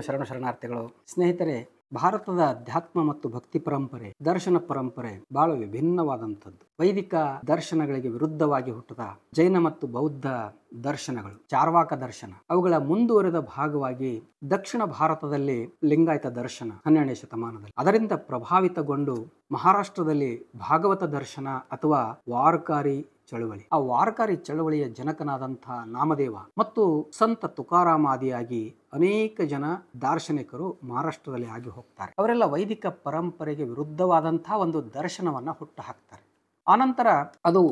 ಎಲ್ಲರಿಗೂ ಶರಣಾರ್ಥಿಗಳು. ಸ್ನೇಹಿತರೆ, ಭಾರತದ ಅಧ್ಯಾತ್ಮ ಮತ್ತು ಭಕ್ತಿ ಪರಂಪರೆ, ದರ್ಶನ ಪರಂಪರೆ ಬಹಳ ವಿಭಿನ್ನವಾದಂಥದ್ದು. ವೈದಿಕ ದರ್ಶನಗಳಿಗೆ ವಿರುದ್ಧವಾಗಿ ಹುಟ್ಟಿದ ಜೈನ ಮತ್ತು ಬೌದ್ಧ ದರ್ಶನಗಳು, ಚಾರ್ವಾಕ ದರ್ಶನ, ಅವುಗಳ ಮುಂದುವರೆದ ಭಾಗವಾಗಿ ದಕ್ಷಿಣ ಭಾರತದಲ್ಲಿ ಲಿಂಗಾಯತ ದರ್ಶನ 12ನೇ ಶತಮಾನದಲ್ಲಿ ಅದರಿಂದ ಪ್ರಭಾವಿತಗೊಂಡು ಮಹಾರಾಷ್ಟ್ರದಲ್ಲಿ ಭಾಗವತ ದರ್ಶನ ಅಥವಾ ವಾರಕಾರಿ ಚಳುವಳಿ. ಆ ವಾರಕಾರಿ ಚಳುವಳಿಯ ಜನಕನಾದಂತಹ ನಾಮದೇವ ಮತ್ತು ಸಂತ ತುಕಾರಾಮಾದಿಯಾಗಿ ಅನೇಕ ಜನ ದಾರ್ಶನಿಕರು ಮಹಾರಾಷ್ಟ್ರದಲ್ಲಿ ಆಗಿ ಹೋಗ್ತಾರೆ. ಅವರೆಲ್ಲ ವೈದಿಕ ಪರಂಪರೆಗೆ ವಿರುದ್ಧವಾದಂತಹ ಒಂದು ದರ್ಶನವನ್ನ ಹುಟ್ಟು ಹಾಕ್ತಾರೆ. ಆನಂತರ ಅದು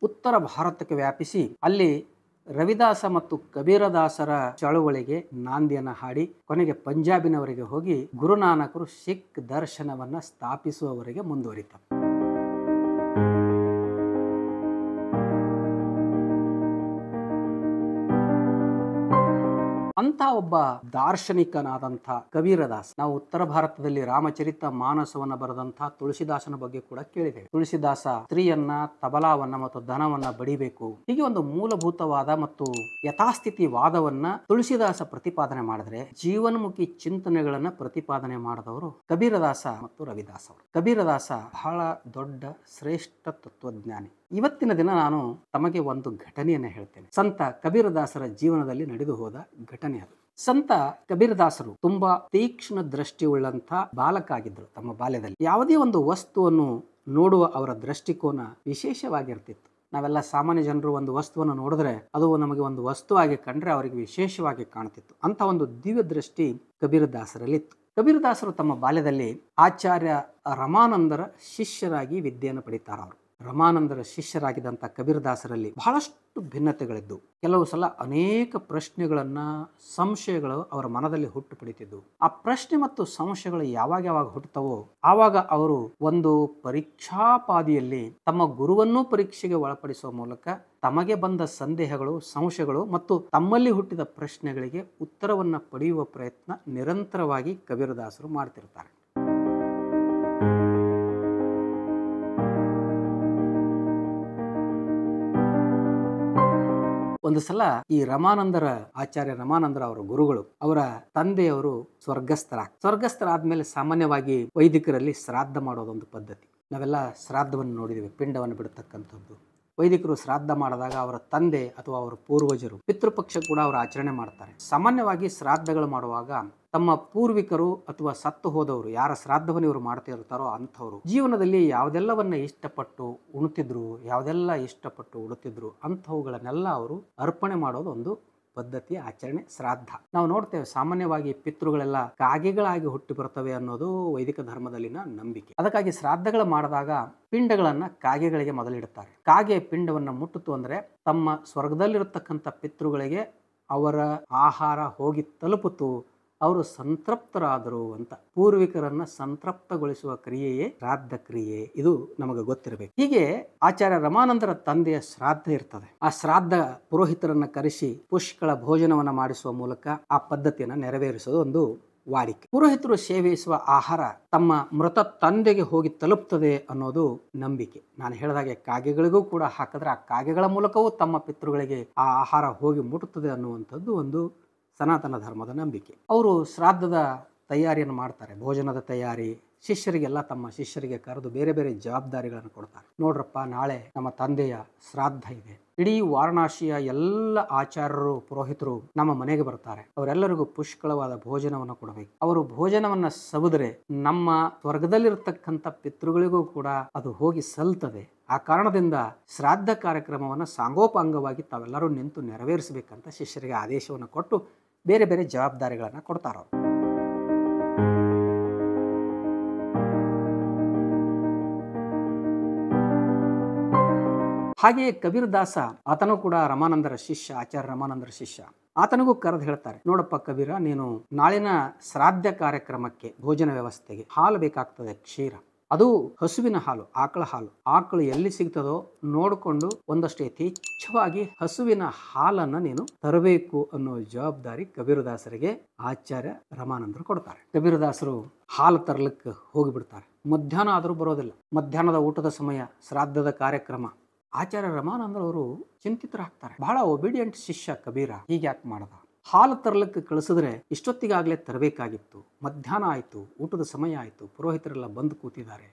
ಉತ್ತರ ಭಾರತಕ್ಕೆ ವ್ಯಾಪಿಸಿ ಅಲ್ಲಿ ರವಿದಾಸ ಮತ್ತು ಕಬೀರದಾಸರ ಚಳುವಳಿಗೆ ನಾಂದಿಯನ್ನು ಹಾಡಿ ಕೊನೆಗೆ ಪಂಜಾಬಿನವರೆಗೆ ಹೋಗಿ ಗುರುನಾನಕರು ಸಿಖ್ ದರ್ಶನವನ್ನ ಸ್ಥಾಪಿಸುವವರೆಗೆ ಮುಂದುವರಿತಾರೆ. ಅಂತ ಒಬ್ಬ ದಾರ್ಶನಿಕನಾದಂಥ ಕಬೀರದಾಸ್, ನಾವು ಉತ್ತರ ಭಾರತದಲ್ಲಿ ರಾಮಚರಿತ ಮಾನಸವನ್ನ ಬರೆದಂತಹ ತುಳಸಿದಾಸನ ಬಗ್ಗೆ ಕೂಡ ಕೇಳಿದ್ದೇವೆ. ತುಳಸಿದಾಸ ಸ್ತ್ರೀಯನ್ನ, ತಬಲಾವನ್ನ ಮತ್ತು ಧನವನ್ನ ಬಡಿಬೇಕು, ಹೀಗೆ ಒಂದು ಮೂಲಭೂತವಾದ ಮತ್ತು ಯಥಾಸ್ಥಿತಿ ವಾದವನ್ನ ತುಳಸಿದಾಸ ಪ್ರತಿಪಾದನೆ ಮಾಡಿದ್ರೆ, ಜೀವನ್ಮುಖಿ ಚಿಂತನೆಗಳನ್ನ ಪ್ರತಿಪಾದನೆ ಮಾಡಿದವರು ಕಬೀರದಾಸ ಮತ್ತು ರವಿದಾಸ್ ಅವರು. ಕಬೀರದಾಸ ಬಹಳ ದೊಡ್ಡ ಶ್ರೇಷ್ಠ ತತ್ವಜ್ಞಾನಿ. ಇವತ್ತಿನ ದಿನ ನಾನು ತಮಗೆ ಒಂದು ಘಟನೆಯನ್ನು ಹೇಳ್ತೇನೆ. ಸಂತ ಕಬೀರದಾಸರ ಜೀವನದಲ್ಲಿ ನಡೆದು ಹೋದ ಘಟನೆ ಅದು. ಸಂತ ಕಬೀರದಾಸರು ತುಂಬಾ ತೀಕ್ಷ್ಣ ದೃಷ್ಟಿ ಉಳ್ಳಂತ ಬಾಲಕ ಆಗಿದ್ರು. ತಮ್ಮ ಬಾಲ್ಯದಲ್ಲಿ ಯಾವುದೇ ಒಂದು ವಸ್ತುವನ್ನು ನೋಡುವ ಅವರ ದೃಷ್ಟಿಕೋನ ವಿಶೇಷವಾಗಿರ್ತಿತ್ತು. ನಾವೆಲ್ಲ ಸಾಮಾನ್ಯ ಜನರು ಒಂದು ವಸ್ತುವನ್ನು ನೋಡಿದ್ರೆ ಅದು ನಮಗೆ ಒಂದು ವಸ್ತು ಆಗಿ ಕಂಡ್ರೆ ಅವರಿಗೆ ವಿಶೇಷವಾಗಿ ಕಾಣ್ತಿತ್ತು. ಅಂತ ಒಂದು ದಿವ್ಯ ದೃಷ್ಟಿ ಕಬೀರದಾಸರಲ್ಲಿತ್ತು. ಕಬೀರದಾಸರು ತಮ್ಮ ಬಾಲ್ಯದಲ್ಲಿ ಆಚಾರ್ಯ ರಮಾನಂದರ ಶಿಷ್ಯರಾಗಿ ವಿದ್ಯೆಯನ್ನು ಪಡಿತಾರೆ. ಅವರು ರಮಾನಂದರ ಶಿಷ್ಯರಾಗಿದ್ದಂಥ ಕಬೀರದಾಸರಲ್ಲಿ ಬಹಳಷ್ಟು ಭಿನ್ನತೆಗಳಿದ್ದು, ಕೆಲವು ಸಲ ಅನೇಕ ಪ್ರಶ್ನೆಗಳನ್ನ, ಸಂಶಯಗಳು ಅವರ ಮನದಲ್ಲಿ ಹುಟ್ಟು ಪಡಿತಿದ್ವು. ಆ ಪ್ರಶ್ನೆ ಮತ್ತು ಸಂಶಯಗಳು ಯಾವಾಗ ಹುಟ್ಟುತ್ತವೋ ಆವಾಗ ಅವರು ಒಂದು ಪರೀಕ್ಷಾಪಾದಿಯಲ್ಲಿ ತಮ್ಮ ಗುರುವನ್ನೂ ಪರೀಕ್ಷೆಗೆ ಒಳಪಡಿಸುವ ಮೂಲಕ ತಮಗೆ ಬಂದ ಸಂದೇಹಗಳು, ಸಂಶಯಗಳು ಮತ್ತು ತಮ್ಮಲ್ಲಿ ಹುಟ್ಟಿದ ಪ್ರಶ್ನೆಗಳಿಗೆ ಉತ್ತರವನ್ನ ಪಡೆಯುವ ಪ್ರಯತ್ನ ನಿರಂತರವಾಗಿ ಕಬೀರದಾಸರು ಮಾಡ್ತಿರ್ತಾರೆ. ಒಂದು ಸಲ ಈ ಆಚಾರ್ಯ ರಮಾನಂದರ ಅವರ ಗುರುಗಳು, ಅವರ ತಂದೆಯವರು ಸ್ವರ್ಗಸ್ಥರಾದ್ಮೇಲೆ ಸಾಮಾನ್ಯವಾಗಿ ವೈದಿಕರಲ್ಲಿ ಶ್ರಾದ್ದ ಮಾಡೋದೊಂದು ಪದ್ಧತಿ. ನಾವೆಲ್ಲ ಶ್ರಾದ್ದವನ್ನು ನೋಡಿದೀವಿ, ಪಿಂಡವನ್ನು ಬಿಡತಕ್ಕಂಥದ್ದು. ವೈದಿಕರು ಶ್ರಾದ್ದ ಮಾಡಿದಾಗ ಅವರ ತಂದೆ ಅಥವಾ ಅವರ ಪೂರ್ವಜರು ಪಿತೃಪಕ್ಷ ಕೂಡ ಅವರು ಆಚರಣೆ ಮಾಡ್ತಾರೆ. ಸಾಮಾನ್ಯವಾಗಿ ಶ್ರಾದ್ದಗಳು ಮಾಡುವಾಗ ತಮ್ಮ ಪೂರ್ವಿಕರು ಅಥವಾ ಸತ್ತು ಹೋದವರು ಯಾರ ಶ್ರಾದ್ದವನ್ನು ಇವರು ಮಾಡ್ತಿರ್ತಾರೋ ಅಂಥವ್ರು ಜೀವನದಲ್ಲಿ ಯಾವುದೆಲ್ಲವನ್ನ ಇಷ್ಟಪಟ್ಟು ಉಣ್ತಿದ್ರು, ಯಾವುದೆಲ್ಲ ಇಷ್ಟಪಟ್ಟು ಉಡುತ್ತಿದ್ರು ಅಂಥವುಗಳನ್ನೆಲ್ಲ ಅವರು ಅರ್ಪಣೆ ಮಾಡೋದು ಒಂದು ಪದ್ಧತಿ, ಆಚರಣೆ, ಶ್ರಾದ್ದ. ನಾವು ನೋಡ್ತೇವೆ ಸಾಮಾನ್ಯವಾಗಿ ಪಿತೃಗಳೆಲ್ಲ ಕಾಗೆಗಳಾಗಿ ಹುಟ್ಟಿ ಬರ್ತವೆ ಅನ್ನೋದು ವೈದಿಕ ಧರ್ಮದಲ್ಲಿನ ನಂಬಿಕೆ. ಅದಕ್ಕಾಗಿ ಶ್ರಾದ್ದಗಳು ಮಾಡಿದಾಗ ಪಿಂಡಗಳನ್ನ ಕಾಗೆಗಳಿಗೆ ಮೊದಲಿಡುತ್ತಾರೆ. ಕಾಗೆ ಪಿಂಡವನ್ನ ಮುಟ್ಟಿತು ಅಂದ್ರೆ ತಮ್ಮ ಸ್ವರ್ಗದಲ್ಲಿರತಕ್ಕಂಥ ಪಿತೃಗಳಿಗೆ ಅವರ ಆಹಾರ ಹೋಗಿ ತಲುಪಿತು, ಅವರು ಸಂತೃಪ್ತರಾದರು ಅಂತ. ಪೂರ್ವಿಕರನ್ನ ಸಂತೃಪ್ತಗೊಳಿಸುವ ಕ್ರಿಯೆಯೇ ಶ್ರಾದ್ದ ಕ್ರಿಯೆ. ಇದು ನಮಗೆ ಗೊತ್ತಿರಬೇಕು. ಹೀಗೆ ಆಚಾರ್ಯ ರಮಾನಂದರ ತಂದೆಯ ಶ್ರಾದ್ದ ಇರ್ತದೆ. ಆ ಶ್ರಾದ್ದ ಪುರೋಹಿತರನ್ನ ಕರೆಸಿ ಪುಷ್ಕಳ ಭೋಜನವನ್ನ ಮಾಡಿಸುವ ಮೂಲಕ ಆ ಪದ್ಧತಿಯನ್ನ ನೆರವೇರಿಸೋದು ಒಂದು ವಾಡಿಕೆ. ಪುರೋಹಿತರು ಸೇವಿಸುವ ಆಹಾರ ತಮ್ಮ ಮೃತ ತಂದೆಗೆ ಹೋಗಿ ತಲುಪ್ತದೆ ಅನ್ನೋದು ನಂಬಿಕೆ. ನಾನು ಹೇಳಿದಾಗೆ ಕಾಗೆಗಳಿಗೂ ಕೂಡ ಹಾಕಿದ್ರೆ ಆ ಕಾಗೆಗಳ ಮೂಲಕವೂ ತಮ್ಮ ಪಿತೃಗಳಿಗೆ ಆ ಆಹಾರ ಹೋಗಿ ಮುಟ್ಟುತ್ತದೆ ಅನ್ನುವಂಥದ್ದು ಒಂದು ಸನಾತನ ಧರ್ಮದ ನಂಬಿಕೆ. ಅವರು ಶ್ರಾದ್ದದ ತಯಾರಿಯನ್ನು ಮಾಡ್ತಾರೆ, ಭೋಜನದ ತಯಾರಿ. ಶಿಷ್ಯರಿಗೆಲ್ಲ ತಮ್ಮ ಶಿಷ್ಯರಿಗೆ ಕರೆದು ಬೇರೆ ಬೇರೆ ಜವಾಬ್ದಾರಿಗಳನ್ನು ಕೊಡ್ತಾರೆ. ನೋಡ್ರಪ್ಪ, ನಾಳೆ ನಮ್ಮ ತಂದೆಯ ಶ್ರಾದ್ದ ಇದೆ. ಇಡೀ ವಾರಣಾಸಿಯ ಎಲ್ಲ ಆಚಾರ್ಯರು, ಪುರೋಹಿತರು ನಮ್ಮ ಮನೆಗೆ ಬರ್ತಾರೆ. ಅವರೆಲ್ಲರಿಗೂ ಪುಷ್ಕಳವಾದ ಭೋಜನವನ್ನು ಕೊಡಬೇಕು. ಅವರು ಭೋಜನವನ್ನ ಸವಿದ್ರೆ ನಮ್ಮ ಸ್ವರ್ಗದಲ್ಲಿರ್ತಕ್ಕಂಥ ಪಿತೃಗಳಿಗೂ ಕೂಡ ಅದು ಹೋಗಿ ಸಲ್ತದೆ. ಆ ಕಾರಣದಿಂದ ಶ್ರಾದ್ದ ಕಾರ್ಯಕ್ರಮವನ್ನು ಸಾಂಗೋಪಾಂಗವಾಗಿ ತಾವೆಲ್ಲರೂ ನಿಂತು ನೆರವೇರಿಸಬೇಕಂತ ಶಿಷ್ಯರಿಗೆ ಆದೇಶವನ್ನು ಕೊಟ್ಟು ಬೇರೆ ಬೇರೆ ಜವಾಬ್ದಾರಿಗಳನ್ನು ಕೊಡ್ತಾರ. ಹಾಗೆಯೇ ಕಬೀರದಾಸ, ಆತನೂ ಕೂಡ ರಮಾನಂದರ ಶಿಷ್ಯ, ಆಚಾರ್ಯ ರಮಾನಂದರ ಶಿಷ್ಯ. ಆತನಿಗೂ ಕರೆದು ಹೇಳ್ತಾರೆ, ನೋಡಪ್ಪ ಕಬೀರ, ನೀನು ನಾಳಿನ ಶ್ರಾದ್ದ ಕಾರ್ಯಕ್ರಮಕ್ಕೆ ಭೋಜನ ವ್ಯವಸ್ಥೆಗೆ ಹಾಲು ಬೇಕಾಗ್ತದೆ, ಕ್ಷೀರ. ಅದು ಹಸುವಿನ ಹಾಲು, ಆಕಳ ಹಾಲು. ಆಕಳು ಎಲ್ಲಿ ಸಿಗ್ತದೋ ನೋಡಿಕೊಂಡು ಒಂದಷ್ಟು ಯಥೇಚ್ಛವಾಗಿ ಹಸುವಿನ ಹಾಲನ್ನು ನೀನು ತರಬೇಕು ಅನ್ನೋ ಜವಾಬ್ದಾರಿ ಕಬೀರದಾಸರಿಗೆ ಆಚಾರ್ಯ ರಮಾನಂದರು ಕೊಡ್ತಾರೆ. ಕಬೀರದಾಸರು ಹಾಲು ತರಲಿಕ್ಕೆ ಹೋಗಿಬಿಡ್ತಾರೆ. ಮಧ್ಯಾಹ್ನ ಆದರೂ ಬರೋದಿಲ್ಲ. ಮಧ್ಯಾಹ್ನದ ಊಟದ ಸಮಯ, ಶ್ರಾದ್ದದ ಕಾರ್ಯಕ್ರಮ. ಆಚಾರ್ಯ ರಮಾನಂದರವರು ಚಿಂತಿತರಾಗ್ತಾರೆ. ಬಹಳ ಒಬಿಡಿಯಂಟ್ ಶಿಷ್ಯ ಕಬೀರ, ಹೀಗೆ ಯಾಕೆ ಮಾಡ್ದ? ಹಾಲು ತರಲಿಕ್ಕೆ ಕಳಿಸಿದ್ರೆ ಇಷ್ಟೊತ್ತಿಗಾಗಲೇ ತರಬೇಕಾಗಿತ್ತು, ಮಧ್ಯಾಹ್ನ ಆಯಿತು, ಊಟದ ಸಮಯ ಆಯಿತು, ಪುರೋಹಿತರೆಲ್ಲ ಬಂದು ಕೂತಿದ್ದಾರೆ,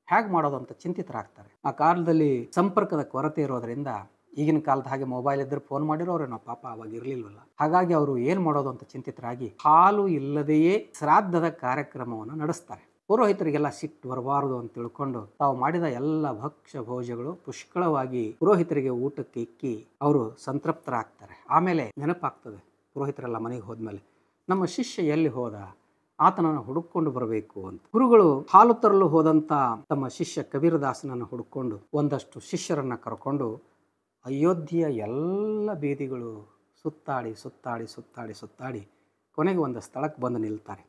ಹೇಗೆ ಮಾಡೋದು ಅಂತ ಚಿಂತಿತರಾಗ್ತಾರೆ. ಆ ಕಾಲದಲ್ಲಿ ಸಂಪರ್ಕದ ಕೊರತೆ ಇರೋದರಿಂದ ಈಗಿನ ಕಾಲದ ಹಾಗೆ ಮೊಬೈಲ್ ಇದ್ದರೆ ಫೋನ್ ಮಾಡಿರೋರೇನೋ ಪಾಪ ಅವಾಗ ಇರಲಿಲ್ವಲ್ಲ. ಹಾಗಾಗಿ ಅವರು ಏನು ಮಾಡೋದು ಅಂತ ಚಿಂತಿತರಾಗಿ ಹಾಲು ಇಲ್ಲದೆಯೇ ಶ್ರಾದ್ದದ ಕಾರ್ಯಕ್ರಮವನ್ನು ನಡೆಸ್ತಾರೆ. ಪುರೋಹಿತರಿಗೆಲ್ಲ ಸಿಟ್ಟು ಬರಬಾರದು ಅಂತ ತಿಳ್ಕೊಂಡು ತಾವು ಮಾಡಿದ ಎಲ್ಲ ಭಕ್ಷ್ಯ ಭೋಜಗಳು ಪುಷ್ಕಳವಾಗಿ ಪುರೋಹಿತರಿಗೆ ಊಟಕ್ಕೆ ಇಕ್ಕಿ ಅವರು ಸಂತೃಪ್ತರಾಗ್ತಾರೆ. ಆಮೇಲೆ ನೆನಪಾಗ್ತದೆ ಪುರೋಹಿತರೆಲ್ಲ ಮನೆಗೆ ಹೋದ್ಮೇಲೆ, ನಮ್ಮ ಶಿಷ್ಯ ಎಲ್ಲಿ ಹೋದ, ಆತನನ್ನು ಹುಡುಕೊಂಡು ಬರಬೇಕು ಅಂತ. ಗುರುಗಳು ಹಾಲು ತರಲು ಹೋದಂಥ ತಮ್ಮ ಶಿಷ್ಯ ಕಬೀರದಾಸನನ್ನು ಹುಡುಕೊಂಡು ಒಂದಷ್ಟು ಶಿಷ್ಯರನ್ನು ಕರ್ಕೊಂಡು ಅಯೋಧ್ಯೆಯ ಎಲ್ಲ ಬೀದಿಗಳು ಸುತ್ತಾಡಿ ಸುತ್ತಾಡಿ ಸುತ್ತಾಡಿ ಸುತ್ತಾಡಿ ಕೊನೆಗೆ ಒಂದು ಸ್ಥಳಕ್ಕೆ ಬಂದು ನಿಲ್ತಾರೆ.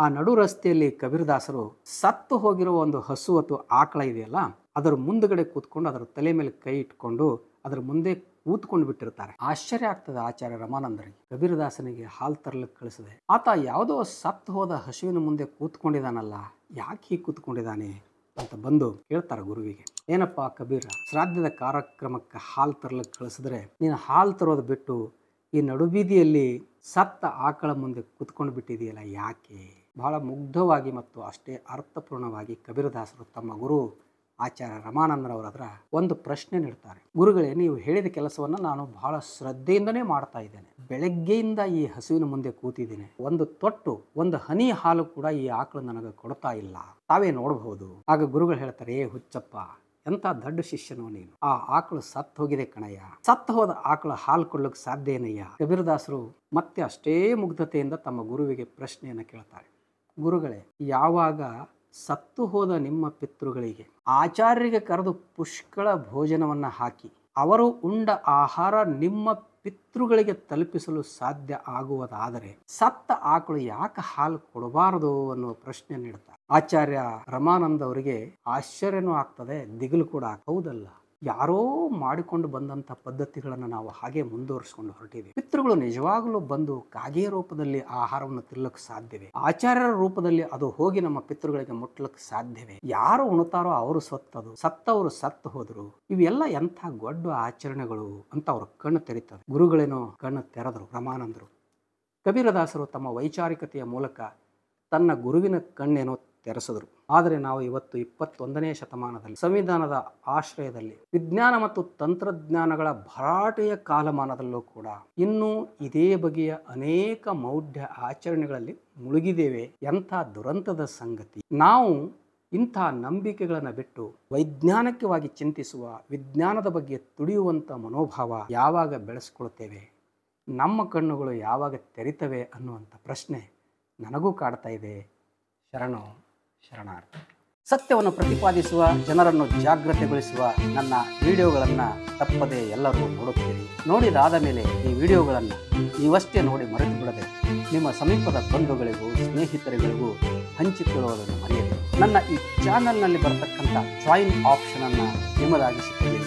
ಆ ನಡು ರಸ್ತೆಯಲ್ಲಿ ಕಬೀರದಾಸರು ಸತ್ತು ಹೋಗಿರುವ ಒಂದು ಹಸು ಅಥವಾ ಆಕಳ ಇದೆಯಲ್ಲ, ಅದರ ಮುಂದುಗಡೆ ಕೂತ್ಕೊಂಡು ಅದರ ತಲೆ ಮೇಲೆ ಕೈ ಇಟ್ಕೊಂಡು ಅದರ ಮುಂದೆ ಕೂತ್ಕೊಂಡು ಬಿಟ್ಟಿರ್ತಾರೆ. ಆಶ್ಚರ್ಯ ಆಗ್ತದೆ ಆಚಾರ್ಯ ರಮಾನಂದರಿಗೆ. ಕಬೀರದಾಸನಿಗೆ ಹಾಲು ತರಲಿಕ್ಕೆ ಕಳಿಸಿದೆ, ಆತ ಯಾವುದೋ ಸತ್ತು ಹೋದ ಹಸುವಿನ ಮುಂದೆ ಕೂತ್ಕೊಂಡಿದ್ದಾನಲ್ಲ, ಯಾಕೆ ಹೀಗೆ ಕೂತ್ಕೊಂಡಿದ್ದಾನೆ ಅಂತ ಬಂದು ಕೇಳ್ತಾರೆ ಗುರುವಿಗೆ. ಏನಪ್ಪ ಕಬೀರ, ಶ್ರಾದ್ದದ ಕಾರ್ಯಕ್ರಮಕ್ಕೆ ಹಾಲು ತರಲಿಕ್ಕೆ ಕಳಿಸಿದ್ರೆ ನೀನು ಹಾಲು ತರೋದು ಬಿಟ್ಟು ಈ ನಡುಬೀದಿಯಲ್ಲಿ ಸತ್ತ ಆಕಳ ಮುಂದೆ ಕೂತ್ಕೊಂಡು ಬಿಟ್ಟಿದೆಯಲ್ಲ, ಯಾಕೆ? ಬಹಳ ಮುಗ್ಧವಾಗಿ ಮತ್ತು ಅಷ್ಟೇ ಅರ್ಥಪೂರ್ಣವಾಗಿ ಕಬೀರದಾಸರು ತಮ್ಮ ಗುರು ಆಚಾರ್ಯ ರಮಾನಂದರವರ ಹತ್ರ ಒಂದು ಪ್ರಶ್ನೆ ನೀಡ್ತಾರೆ. ಗುರುಗಳೇ, ನೀವು ಹೇಳಿದ ಕೆಲಸವನ್ನು ನಾನು ಬಹಳ ಶ್ರದ್ಧೆಯಿಂದನೇ ಮಾಡ್ತಾ ಇದ್ದೇನೆ. ಬೆಳಗ್ಗೆಯಿಂದ ಈ ಹಸುವಿನ ಮುಂದೆ ಕೂತಿದ್ದೇನೆ, ಒಂದು ತೊಟ್ಟು ಒಂದು ಹನಿ ಹಾಲು ಕೂಡ ಈ ಆಕಳು ನನಗೆ ಕೊಡ್ತಾ ಇಲ್ಲ, ತಾವೇ ನೋಡಬಹುದು. ಆಗ ಗುರುಗಳು ಹೇಳ್ತಾರೆ, ಏ ಹುಚ್ಚಪ್ಪ, ಎಂಥ ದೊಡ್ಡ ಶಿಷ್ಯನೋ ನೀನು, ಆ ಆಕಳು ಸತ್ತು ಹೋಗಿದೆ ಕಣಯ್ಯ, ಸತ್ತು ಹೋದ ಆಕಳು ಹಾಲು ಕೊಡ್ಲಿಕ್ಕೆ ಸಾಧ್ಯ ಏನಯ್ಯ? ಕಬೀರದಾಸರು ಮತ್ತೆ ಅಷ್ಟೇ ಮುಗ್ಧತೆಯಿಂದ ತಮ್ಮ ಗುರುವಿಗೆ ಪ್ರಶ್ನೆಯನ್ನು ಕೇಳ್ತಾರೆ. ಗುರುಗಳೇ, ಯಾವಾಗ ಸತ್ತು ಹೋದ ನಿಮ್ಮ ಪಿತೃಗಳಿಗೆ ಆಚಾರ್ಯರಿಗೆ ಕರೆದು ಪುಷ್ಕಳ ಭೋಜನವನ್ನು ಹಾಕಿ ಅವರು ಉಂಡ ಆಹಾರ ನಿಮ್ಮ ಪಿತೃಗಳಿಗೆ ತಲುಪಿಸಲು ಸಾಧ್ಯ ಆಗುವುದಾದರೆ ಸತ್ತ ಆಕಳು ಯಾಕೆ ಹಾಲು ಕೊಡಬಾರದು ಅನ್ನುವ ಪ್ರಶ್ನೆ ನೀಡ್ತಾರೆ. ಆಚಾರ್ಯ ರಮಾನಂದ ಅವರಿಗೆ ಆಶ್ಚರ್ಯನೂ ಆಗ್ತದೆ, ದಿಗಿಲು ಕೂಡ. ಹೌದಲ್ಲ, ಯಾರೋ ಮಾಡಿಕೊಂಡು ಬಂದಂಥ ಪದ್ಧತಿಗಳನ್ನು ನಾವು ಹಾಗೆ ಮುಂದುವರಿಸಿಕೊಂಡು ಹೊರಟಿದ್ದೀವಿ. ಪಿತೃಗಳು ನಿಜವಾಗಲೂ ಬಂದು ಕಾಗೆಯ ರೂಪದಲ್ಲಿ ಆಹಾರವನ್ನು ತಿನ್ನಲಿಕ್ಕೆ ಸಾಧ್ಯವೇ? ಆಚಾರ್ಯರ ರೂಪದಲ್ಲಿ ಅದು ಹೋಗಿ ನಮ್ಮ ಪಿತೃಗಳಿಗೆ ಮುಟ್ಟಲಿಕ್ಕೆ ಸಾಧ್ಯವೇ? ಯಾರು ಉಣ್ತಾರೋ ಅವರು ಸತ್ತದು, ಸತ್ತವರು ಸತ್ತು ಹೋದರು. ಇವೆಲ್ಲ ಎಂಥ ದೊಡ್ಡ ಆಚರಣೆಗಳು ಅಂತ ಅವರು ಕಣ್ಣು ತೆರೀತದೆ. ಗುರುಗಳೇನೋ ಕಣ್ಣು ತೆರೆದರು ರಮಾನಂದರು. ಕಬೀರದಾಸರು ತಮ್ಮ ವೈಚಾರಿಕತೆಯ ಮೂಲಕ ತನ್ನ ಗುರುವಿನ ಕಣ್ಣೇನೋ ತೆರೆಸಿದ್ರು. ಆದರೆ ನಾವು ಇವತ್ತು 21ನೇ ಶತಮಾನದಲ್ಲಿ ಸಂವಿಧಾನದ ಆಶ್ರಯದಲ್ಲಿ ವಿಜ್ಞಾನ ಮತ್ತು ತಂತ್ರಜ್ಞಾನಗಳ ಭರಾಟೆಯ ಕಾಲಮಾನದಲ್ಲೂ ಕೂಡ ಇನ್ನೂ ಇದೇ ಬಗೆಯ ಅನೇಕ ಮೌಢ್ಯ ಆಚರಣೆಗಳಲ್ಲಿ ಮುಳುಗಿದ್ದೇವೆ. ಎಂಥ ದುರಂತದ ಸಂಗತಿ. ನಾವು ಇಂಥ ನಂಬಿಕೆಗಳನ್ನು ಬಿಟ್ಟು ವೈಜ್ಞಾನಿಕವಾಗಿ ಚಿಂತಿಸುವ, ವಿಜ್ಞಾನದ ಬಗ್ಗೆ ತುಡಿಯುವಂಥ ಮನೋಭಾವ ಯಾವಾಗ ಬೆಳೆಸ್ಕೊಳ್ತೇವೆ, ನಮ್ಮ ಕಣ್ಣುಗಳು ಯಾವಾಗ ತೆರಿತವೆ ಅನ್ನುವಂಥ ಪ್ರಶ್ನೆ ನನಗೂ ಕಾಡ್ತಾ ಇದೆ. ಶರಣು ಶರಣಾರ್ಥಿ. ಸತ್ಯವನ್ನು ಪ್ರತಿಪಾದಿಸುವ, ಜನರನ್ನು ಜಾಗೃತಿಗೊಳಿಸುವ ನನ್ನ ವಿಡಿಯೋಗಳನ್ನು ತಪ್ಪದೆ ಎಲ್ಲರೂ ನೋಡುತ್ತೀರಿ. ನೋಡಿದಾದ ಮೇಲೆ ಈ ವಿಡಿಯೋಗಳನ್ನು ನೀವಷ್ಟೇ ನೋಡಿ ಮರೆತು ಬಿಡದೆ ನಿಮ್ಮ ಸಮೀಪದ ಬಂಧುಗಳಿಗೂ ಸ್ನೇಹಿತರುಗಳಿಗೂ ಹಂಚಿಕೊಳ್ಳುವುದನ್ನು ಮರೆಯದೆ ನನ್ನ ಈ ಚಾನಲ್ನಲ್ಲಿ ಬರತಕ್ಕಂಥ ಜಾಯಿನ್ ಆಪ್ಷನನ್ನು ನಿಮ್ಮದಾಗಿಸಿಕೊಳ್ಳಿ.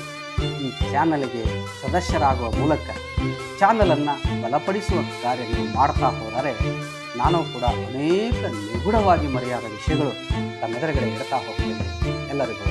ಈ ಚಾನಲ್ಗೆ ಸದಸ್ಯರಾಗುವ ಮೂಲಕ ಚಾನಲನ್ನು ಬಲಪಡಿಸುವ ಕಾರ್ಯ ನೀವು ಮಾಡ್ತಾ ಹೋದರೆ ನಾನು ಕೂಡ ಅನೇಕ ನಿಗೂಢವಾಗಿ ಮರೆಯಾದ ವಿಷಯಗಳು ತಮ್ಮೆದುರುಗಡೆ ಇಡ್ತಾ ಹೋಗ್ತೇನೆ. ಎಲ್ಲರಿಗೂ